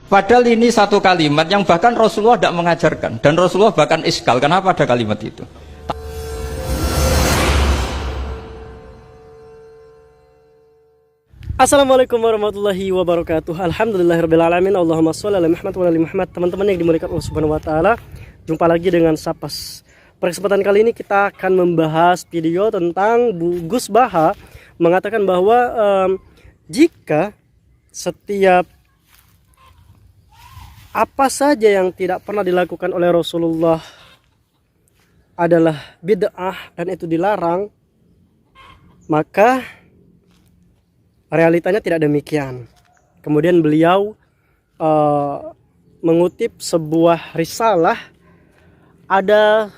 Padahal ini satu kalimat yang bahkan Rasulullah tidak mengajarkan, dan Rasulullah bahkan iskal. Kenapa ada kalimat itu? Assalamualaikum warahmatullahi wabarakatuh. Alhamdulillahirrabbilalamin. Allahumma sholli ala Muhammad wa ala ali Muhammad. Teman-teman yang dimuliakan Allah Subhanahu wa taala, jumpa lagi dengan Sapas. Pada kesempatan kali ini kita akan membahas video tentang Gus Baha mengatakan bahwa jika setiap apa saja yang tidak pernah dilakukan oleh Rasulullah adalah bid'ah dan itu dilarang, maka realitanya tidak demikian. Kemudian beliau mengutip sebuah risalah. Ada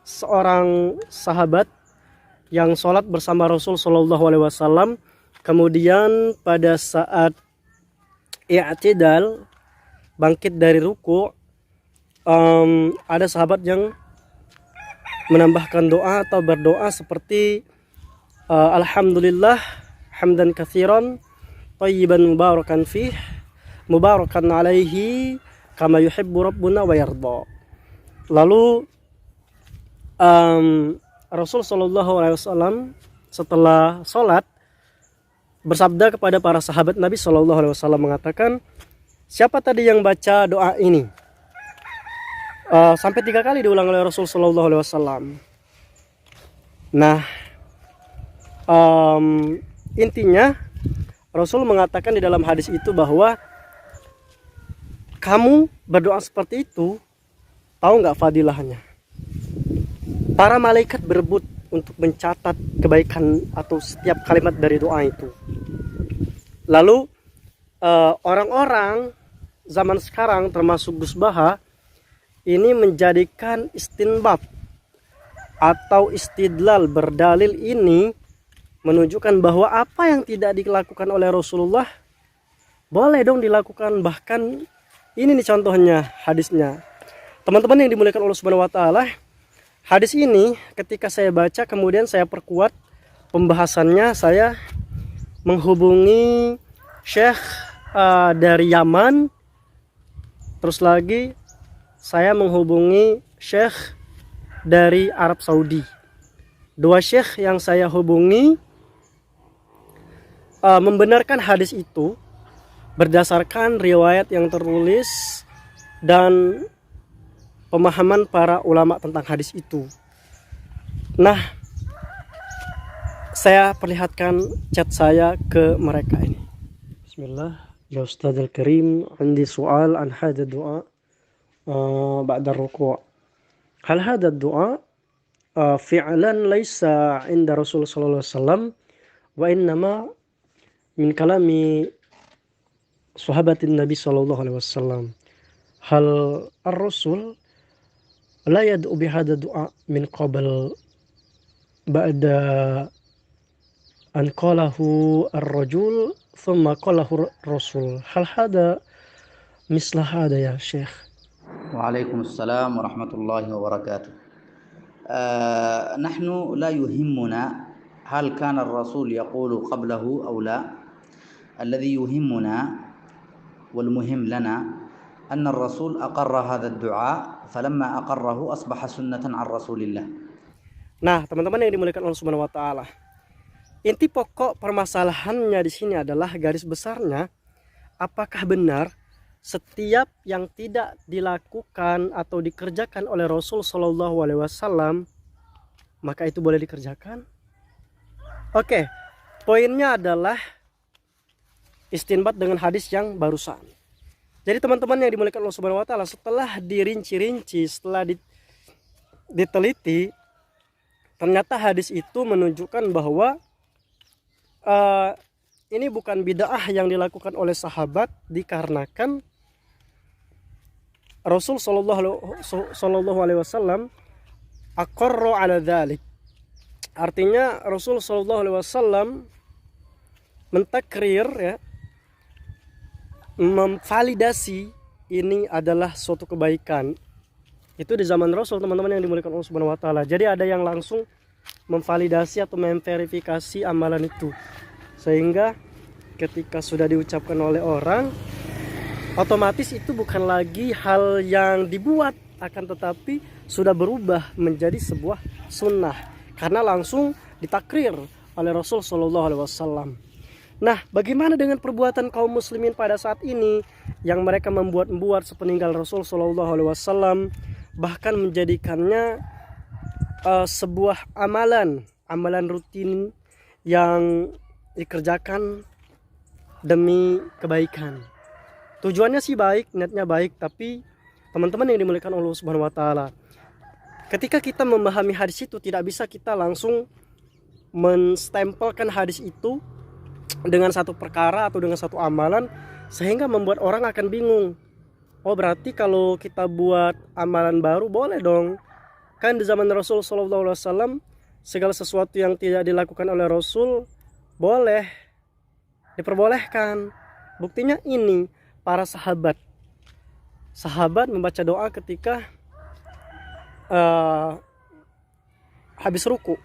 seorang sahabat yang sholat bersama Rasul Shallallahu Alaihi Wasallam. Kemudian pada saat i'tidal, bangkit dari ruku, ada sahabat yang menambahkan doa atau berdoa seperti Alhamdulillah hamdan katsiran thayyiban mubarakan fih mubarakan alaihi kama yuhibbu rabbuna wa yarda. Lalu Rasul Shallallahu Alaihi Wasallam setelah sholat bersabda kepada para sahabat Nabi Shallallahu Alaihi Wasallam mengatakan, siapa tadi yang baca doa ini? Sampai 3 kali diulang oleh Rasul Shallallahu Alaihi Wasallam. Nah, intinya Rasul mengatakan di dalam hadis itu bahwa kamu berdoa seperti itu, tahu nggak fadilahnya? Para malaikat berebut untuk mencatat kebaikan atau setiap kalimat dari doa itu. Lalu orang-orang zaman sekarang termasuk Gus Baha ini menjadikan istinbat atau istidlal berdalil ini menunjukkan bahwa apa yang tidak dilakukan oleh Rasulullah boleh dong dilakukan. Bahkan ini nih contohnya hadisnya. Teman-teman yang dimuliakan Allah Subhanahu wa taala, hadis ini ketika saya baca kemudian saya perkuat pembahasannya, saya menghubungi Syekh dari Yaman, terus lagi saya menghubungi Syekh dari Arab Saudi. Dua Syekh yang saya hubungi membenarkan hadis itu berdasarkan riwayat yang tertulis dan pemahaman para ulama tentang hadis itu. Nah, saya perlihatkan chat saya ke mereka ini. Bismillah. Ya Ustaz Al-Karim, عندي سؤال عن هذا الدعاء بعد الركوع. هل هذا الدعاء فعلا ليس عند رسول صلى الله عليه وسلم وإنما من كلام صحابة النبي صلى الله عليه وسلم؟ هل الرسول لا يدعو بهذا الدعاء من قبل بعد أن قاله الرجل ثم قاله الرسول؟ هل هذا مثل هذا يا شيخ؟ وعليكم السلام ورحمة الله وبركاته. نحن لا يهمنا هل كان الرسول يقول قبله أو لا. الذي يهمنا والمهم لنا أن الرسول أقر هذا الدعاء فلما أقره أصبح سنة عن رسول الله. Nah, teman-teman yang dimuliakan Allah Subhanahu wa taala, inti pokok permasalahannya di sini adalah garis besarnya, apakah benar setiap yang tidak dilakukan atau dikerjakan oleh Rasul Shallallahu Alaihi Wasallam maka itu boleh dikerjakan? Oke, poinnya adalah istinbat dengan hadis yang barusan. Jadi teman-teman yang dimuliakan Allah Subhanahu wa taala, setelah dirinci-rinci, setelah diteliti, ternyata hadis itu menunjukkan bahwa ini bukan bid'ah yang dilakukan oleh sahabat, dikarenakan Rasul Shallallahu Alaihi Wasallam aqarra ala dzalik. Artinya Rasul Shallallahu Alaihi Wasallam mentakrir, ya, memvalidasi ini adalah suatu kebaikan. Itu di zaman Rasul, teman-teman yang dimuliakan Allah Subhanahu wa taala. Jadi ada yang langsung memvalidasi atau memverifikasi amalan itu, sehingga ketika sudah diucapkan oleh orang otomatis itu bukan lagi hal yang dibuat, akan tetapi sudah berubah menjadi sebuah sunnah karena langsung ditakrir oleh Rasul Shallallahu Alaihi Wasallam. Nah, bagaimana dengan perbuatan kaum muslimin pada saat ini yang mereka membuat sepeninggal Rasul Shallallahu Alaihi Wasallam, bahkan menjadikannya sebuah amalan rutin yang dikerjakan demi kebaikan. Tujuannya sih baik, niatnya baik, tapi teman-teman yang dimuliakan Allah Subhanahu wa taala, ketika kita memahami hadis itu tidak bisa kita langsung menstempelkan hadis itu dengan satu perkara atau dengan satu amalan sehingga membuat orang akan bingung. Oh, berarti kalau kita buat amalan baru boleh dong. Kan di zaman Rasul Sallallahu Alaihi Wasallam segala sesuatu yang tidak dilakukan oleh Rasul boleh, diperbolehkan. Buktinya ini, para sahabat membaca doa ketika habis ruku,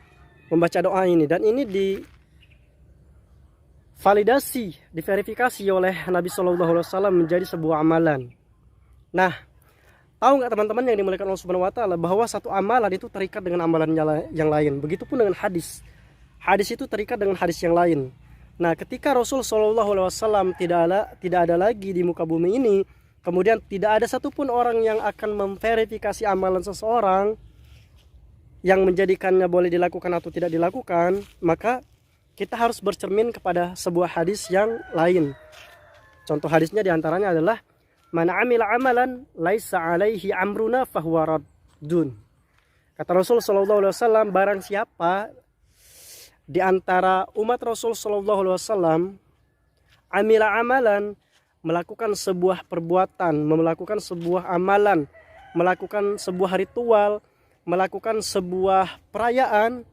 membaca doa ini, dan ini diverifikasi oleh Nabi Shallallahu Alaihi Wasallam menjadi sebuah amalan. Nah, tahu nggak teman-teman yang dimuliakan Allah Subhanahu Wa Taala, bahwa satu amalan itu terikat dengan amalan yang lain. Begitupun dengan hadis itu terikat dengan hadis yang lain. Nah, ketika Rasul Shallallahu Alaihi Wasallam tidak ada lagi di muka bumi ini, kemudian tidak ada satupun orang yang akan memverifikasi amalan seseorang yang menjadikannya boleh dilakukan atau tidak dilakukan, maka kita harus bercermin kepada sebuah hadis yang lain. Contoh hadisnya diantaranya adalah man amila amalan laisa alaihi amruna fahuwa raddun. Kata Rasul Shallallahu Alaihi Wasallam, barang siapa di antara umat Rasul Shallallahu Alaihi Wasallam amila amalan, melakukan sebuah perbuatan, melakukan sebuah amalan, melakukan sebuah ritual, melakukan sebuah perayaan,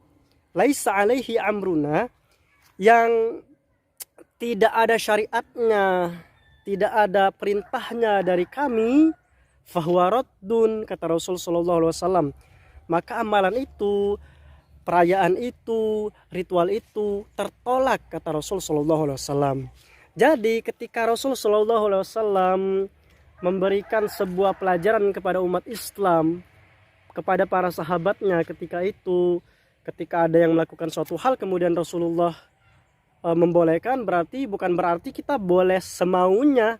laisa alaihi amruna, yang tidak ada syariatnya, tidak ada perintahnya dari kami, fahuwa raddun, kata Rasul Shallallahu Alaihi Wasallam, maka amalan itu, perayaan itu, ritual itu tertolak, kata Rasul Shallallahu Alaihi Wasallam. Jadi ketika Rasul Shallallahu Alaihi Wasallam memberikan sebuah pelajaran kepada umat Islam, kepada para sahabatnya ketika itu, ketika ada yang melakukan suatu hal kemudian Rasulullah membolehkan, bukan berarti kita boleh semaunya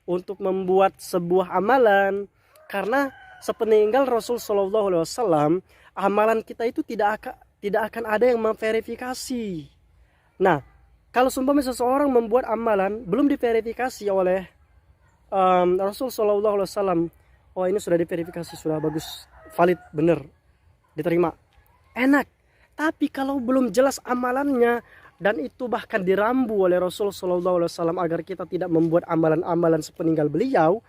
untuk membuat sebuah amalan, karena sepeninggal Rasul Shallallahu Alaihi Wasallam amalan kita itu tidak akan ada yang memverifikasi. Nah, kalau seumpama seseorang membuat amalan belum diverifikasi oleh Rasul Shallallahu Alaihi Wasallam, oh ini sudah diverifikasi, sudah bagus, valid, benar, diterima, enak. Tapi kalau belum jelas amalannya, dan itu bahkan dirambu oleh Rasul Shallallahu Alaihi Wasallam agar kita tidak membuat amalan-amalan sepeninggal beliau,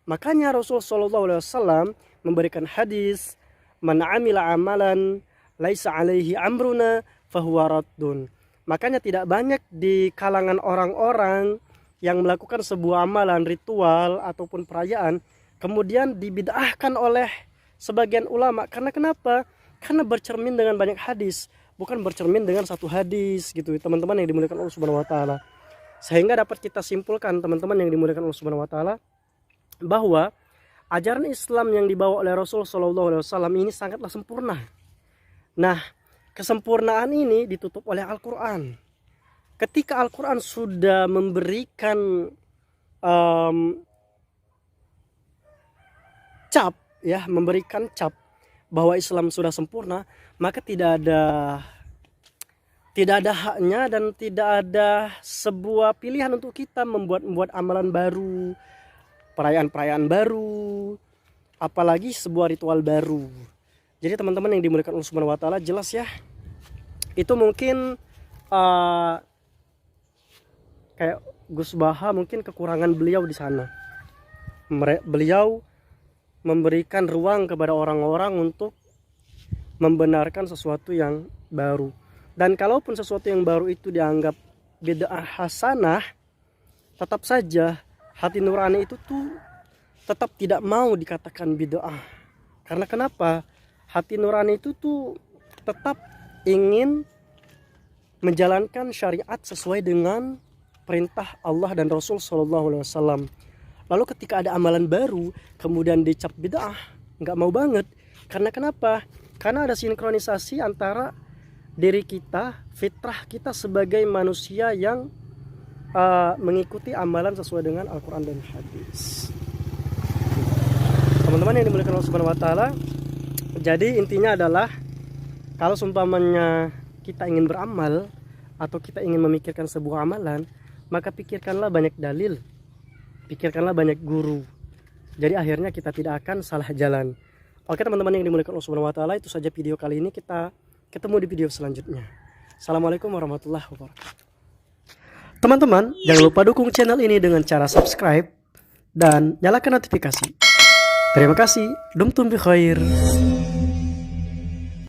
makanya Rasul Shallallahu Alaihi Wasallam memberikan hadis, man amila amalan laisa alaihi amruna fahuwa raddun. Makanya tidak banyak di kalangan orang-orang yang melakukan sebuah amalan, ritual ataupun perayaan kemudian dibid'ahkan oleh sebagian ulama. Karena kenapa? Karena bercermin dengan banyak hadis, bukan bercermin dengan satu hadis gitu, teman-teman yang dimuliakan Allah Subhanahu wa taala. Sehingga dapat kita simpulkan, teman-teman yang dimuliakan Allah Subhanahu wa taala, bahwa ajaran Islam yang dibawa oleh Rasul sallallahu alaihi wasallam ini sangatlah sempurna. Nah, kesempurnaan ini ditutup oleh Al-Qur'an. Ketika Al-Qur'an sudah memberikan memberikan cap bahwa Islam sudah sempurna, maka tidak ada haknya dan tidak ada sebuah pilihan untuk kita membuat amalan baru, perayaan-perayaan baru, apalagi sebuah ritual baru. Jadi teman-teman yang dimuliakan Allah Subhanahu wa taala, jelas ya, itu mungkin kayak Gus Baha, mungkin kekurangan beliau di sana. Beliau memberikan ruang kepada orang-orang untuk membenarkan sesuatu yang baru. Dan kalaupun sesuatu yang baru itu dianggap bid'ah hasanah, tetap saja hati nurani itu tuh tetap tidak mau dikatakan bid'ah. Karena kenapa? Hati nurani itu tuh tetap ingin menjalankan syariat sesuai dengan perintah Allah dan Rasul sallallahu alaihi wasallam. Lalu ketika ada amalan baru kemudian dicap bid'ah, nggak mau banget. Karena kenapa? Karena ada sinkronisasi antara diri kita, fitrah kita sebagai manusia yang mengikuti amalan sesuai dengan Al-Quran dan hadis. Teman-teman yang dimuliakan Allah Subhanahu wa taala, jadi intinya adalah kalau seumpamanya kita ingin beramal atau kita ingin memikirkan sebuah amalan, maka pikirkanlah banyak dalil, pikirkanlah banyak guru. Jadi akhirnya kita tidak akan salah jalan. Oke teman-teman yang dimuliakan Allah Subhanahu wa taala, itu saja video kali ini. Kita ketemu di video selanjutnya. Assalamualaikum warahmatullahi wabarakatuh. Teman-teman, jangan lupa dukung channel ini dengan cara subscribe dan nyalakan notifikasi. Terima kasih. Dumtum bi khair.